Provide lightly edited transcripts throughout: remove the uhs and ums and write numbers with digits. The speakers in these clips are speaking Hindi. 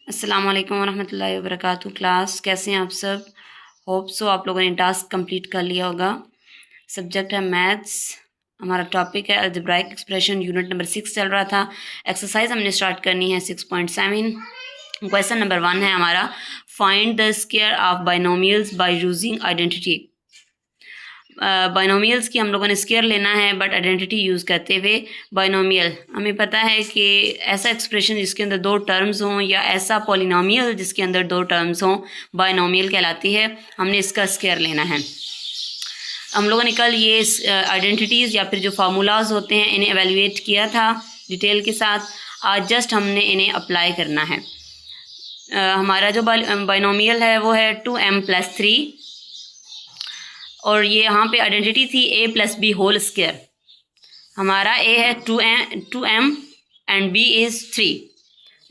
अस्सलाम वालेकुम वरहमतुल्लाहि वबरकातुहू। क्लास कैसे हैं आप सब? होप सो आप लोगों ने टास्क कंप्लीट कर लिया होगा। सब्जेक्ट है मैथ्स, हमारा टॉपिक है अलजेब्राइक एक्सप्रेशन, यूनिट नंबर 6 चल रहा था। एक्सरसाइज हमने स्टार्ट करनी है 6.7। क्वेश्चन नंबर 1 है हमारा, find the square of binomials by using identity. Binomials की हम लोगों ने स्क्वायर लेना है बट आइडेंटिटी यूज़ करते हुए। बाइनोमियल हमें पता है कि ऐसा एक्सप्रेशन जिसके अंदर दो टर्म्स हों या ऐसा पॉलिनोमियल जिसके अंदर दो टर्म्स हों बाइनोमियल कहलाती है। हमने इसका स्क्वायर लेना है। हम लोगों ने कल ये आइडेंटिटीज़ या फिर जो फार्मूलाज होते हैं इन्हें एवेल्यूएट किया था डिटेल के साथ। आज जस्ट हमने इन्हें अप्लाई करना है। हमारा जो बाइनोमियल है वो है 2m+3 और ये यहाँ पे आइडेंटिटी थी a+b होल स्क्वायर। हमारा a है 2m and b is 3।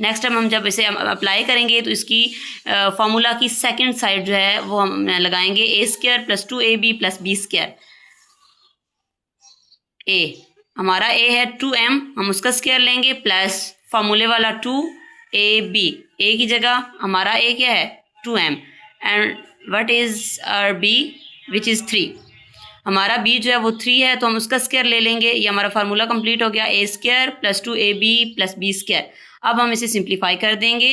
Next time हम जब इसे अप्लाई करेंगे तो इसकी फार्मूला की सेकंड साइड जो है वो हम लगाएंगे a² + 2ab+b²। a हमारा a है 2m, हम उसका स्क्वायर लेंगे प्लस फार्मूले वाला 2ab। a की जगह हमारा a क्या है 2m and what is our b which is 3। हमारा b जो है वो 3 है तो हम उसका स्क्वायर ले लेंगे। ये हमारा फार्मूला कंप्लीट हो गया, a² + 2ab+b²। अब हम इसे सिंप्लीफाई कर देंगे।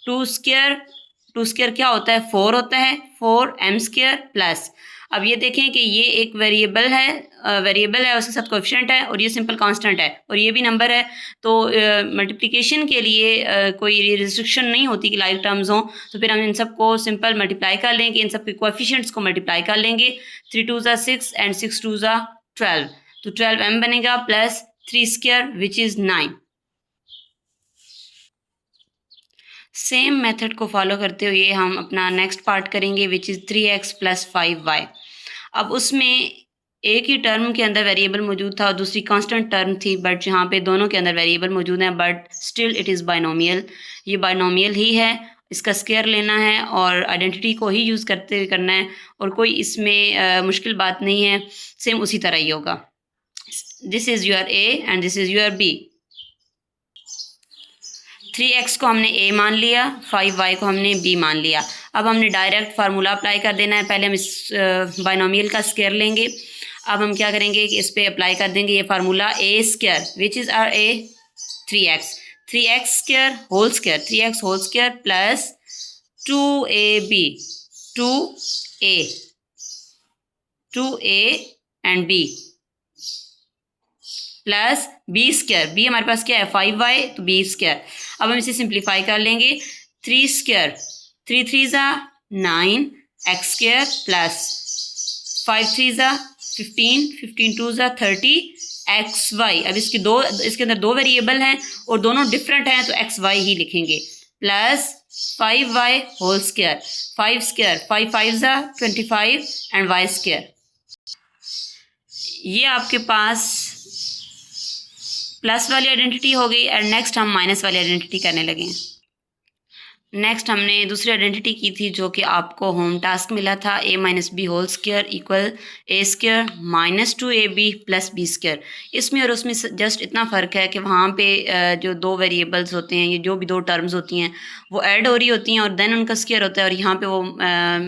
2² क्या होता है 4 होता है, 4m² प्लस। अब ये देखें कि ये एक वेरिएबल है उसके साथ कोएफिशिएंट है और ये सिंपल कांस्टेंट है और ये भी नंबर है। तो मल्टीप्लिकेशन के लिए कोई रिस्ट्रिक्शन नहीं होती कि लाइक टर्म्स हों, तो फिर हम इन सब को सिंपल मल्टीप्लाई कर लेंगे, इन सब के कोएफिशिएंट्स को मल्टीप्लाई कर लेंगे। 3 2 ज़ा 6 एंड 6 2 ज़ा 12, तो 12m बनेगा plus 3² which is 9। Same method को फॉलो करते हुए हम अपना नेक्स्ट पार्ट करेंगे विच इज़ 3x + 5y। अब उसमें एक ही टर्म के अंदर वेरिएबल मौजूद था और दूसरी कांस्टेंट टर्म थी, बट यहाँ पे दोनों के अंदर वेरिएबल मौजूद हैं but still it is binomial. ये बाइनोमियल ही है, इसका स्क्वायर लेना है और आइडेंटिटी को ही यूज़ करते हुए करना है और कोई इसमें मुश्किल बात नहीं है। सेम उसी तरह ही होगा। This is your a and this is your b। 3x को हमने a मान लिया, 5y को हमने b मान लिया। अब हमने डायरेक्ट फार्मूला अप्लाई कर देना है। पहले हम इस बाइनोमियल का स्क्वायर लेंगे। अब हम क्या करेंगे कि इस पे अप्लाई कर देंगे ये formula a² which is our a 3x² whole square 3x whole square plus 2ab 2a and b plus b² हमारे पास क्या है 5y तो b²। अब हम इसे सिंप्लीफाई कर लेंगे। 3² 3 3 ज़ा 9 x² प्लस 5 3 ज़ा 15 15 2 ज़ा 30 xy। अब इसके अंदर दो वेरिएबल हैं और दोनों डिफरेंट हैं तो xy ही लिखेंगे प्लस 5y होल स्क्वायर 5² 5 5 ज़ा 25 एंड y²। ये आपके पास प्लस वाली आइडेंटिटी हो गई और नेक्स्ट हम माइनस वाली आइडेंटिटी करने लगे। नेक्स्ट हमने दूसरी आइडेंटिटी की थी जो कि आपको होम टास्क मिला था, a - b whole square equal a² - 2ab + b²। इसमें और उसमें जस्ट इतना फ़र्क है कि वहाँ पे जो दो वेरिएबल्स होते हैं, ये जो भी दो टर्म्स होती हैं वो ऐड हो रही होती हैं और देन उनका स्क्वायर होता है और यहाँ पे वो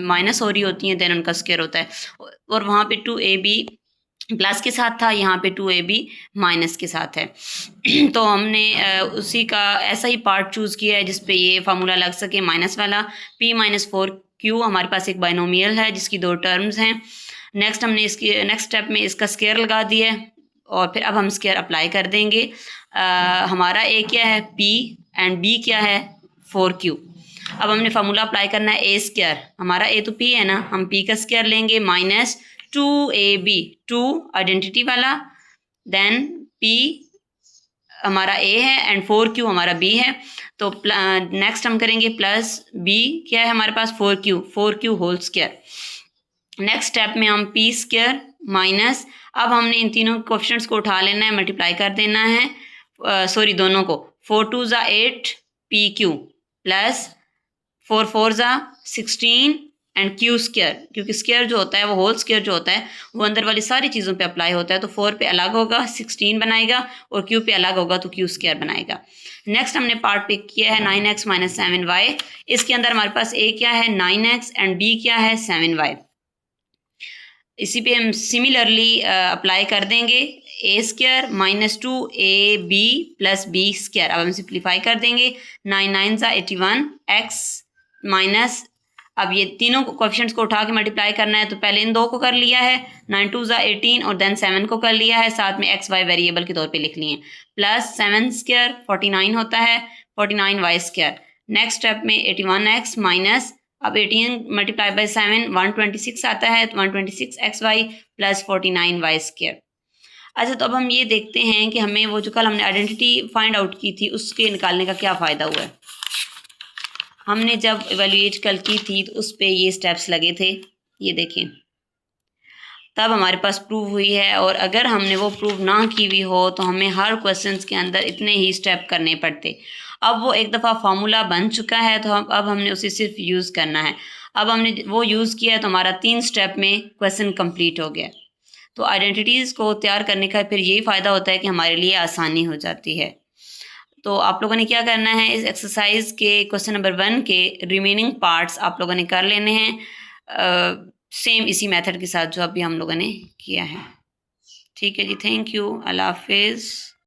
माइनस हो रही होती हैं देन उनका स्क्वायर होता है। और वहाँ पे 2ab प्लस के साथ था, यहाँ पे 2ab माइनस के साथ है। तो हमने उसी का ऐसा ही पार्ट चूज़ किया है जिस पे ये फार्मूला लग सके माइनस वाला। p - 4q हमारे पास एक बाइनोमियल है जिसकी दो टर्म्स हैं। नेक्स्ट हमने इसकी नेक्स्ट स्टेप में इसका स्क्वायर लगा दिया है और फिर अब हम स्क्वायर अप्लाई कर देंगे। हमारा a क्या है p एंड b क्या है 4q। अब हमने फार्मूला अप्लाई करना है a²। हमारा a तो p है ना, हम p का स्क्वायर लेंगे माइनस 2ab 2 आइडेंटिटी वाला, देन p हमारा a है एंड 4q हमारा b है। तो नेक्स्ट हम करेंगे प्लस b क्या है हमारे पास 4q whole square. Next step में हम p² माइनस, अब हमने इन तीनों कोएफिशिएंट्स को उठा लेना है, मल्टीप्लाई कर देना है सॉरी दोनों को। 4 2 ज़ा 8 pq प्लस 4 4 ज़ा 16 एंड क्यू स्क्वायर, क्योंकि स्क्वायर जो होता है वो होल स्क्वायर जो होता है वो अंदर वाली सारी चीज़ों पे अप्लाई होता है, तो 4 पे अलग होगा 16 बनाएगा और क्यू पे अलग होगा तो क्यू स्क्वायर बनाएगा। नेक्स्ट हमने पार्ट पिक किया है 9x माइनस 7y। इसके अंदर हमारे पास ए क्या है 9x एंड बी क्या है 7y। इसी पे हम सिमिलरली अप्लाई कर देंगे a square minus 2ab plus b square. अब हम सिंप्लीफाई कर देंगे 9 9 ज़ा 81 x माइनस, अब ये तीनों कोएफिशिएंट्स को उठा के मल्टीप्लाई करना है तो पहले इन दो को कर लिया है 9 2 ज़ा 18 और देन 7 को कर लिया है, साथ में एक्स वाई वेरिएबल के तौर पे लिख लिए प्लस 7 स्क्वायर 49 होता है 49 वाई स्क्वायर। नेक्स्ट स्टेप में 81x माइनस, अब 18 मल्टीप्लाई बाई 7 126 आता है तो 126 X Y plus 49 Y square. अच्छा तो अब हम ये देखते हैं कि हमें वो जो कल हमने आइडेंटिटी फाइंड आउट की थी उसके निकालने का क्या फ़ायदा हुआ है। हमने जब इवेल्युएट कल की थी तो उस पर ये स्टेप्स लगे थे, ये देखें, तब हमारे पास प्रूव हुई है। और अगर हमने वो प्रूव ना की हुई हो तो हमें हर क्वेश्चंस के अंदर इतने ही स्टेप करने पड़ते। अब वो एक दफ़ा फार्मूला बन चुका है तो अब हमने उसे सिर्फ यूज़ करना है। अब हमने वो यूज़ किया है तो हमारा 3 स्टेप में क्वेश्चन कंप्लीट हो गया। तो आइडेंटिटीज़ को तैयार करने का फिर यही फ़ायदा होता है कि हमारे लिए आसानी हो जाती है। तो आप लोगों ने क्या करना है, इस एक्सरसाइज के क्वेश्चन नंबर 1 के रिमेनिंग पार्ट्स आप लोगों ने कर लेने हैं सेम इसी मेथड के साथ जो अभी हम लोगों ने किया है। ठीक है जी, थैंक यू, अल्लाह हाफिज़।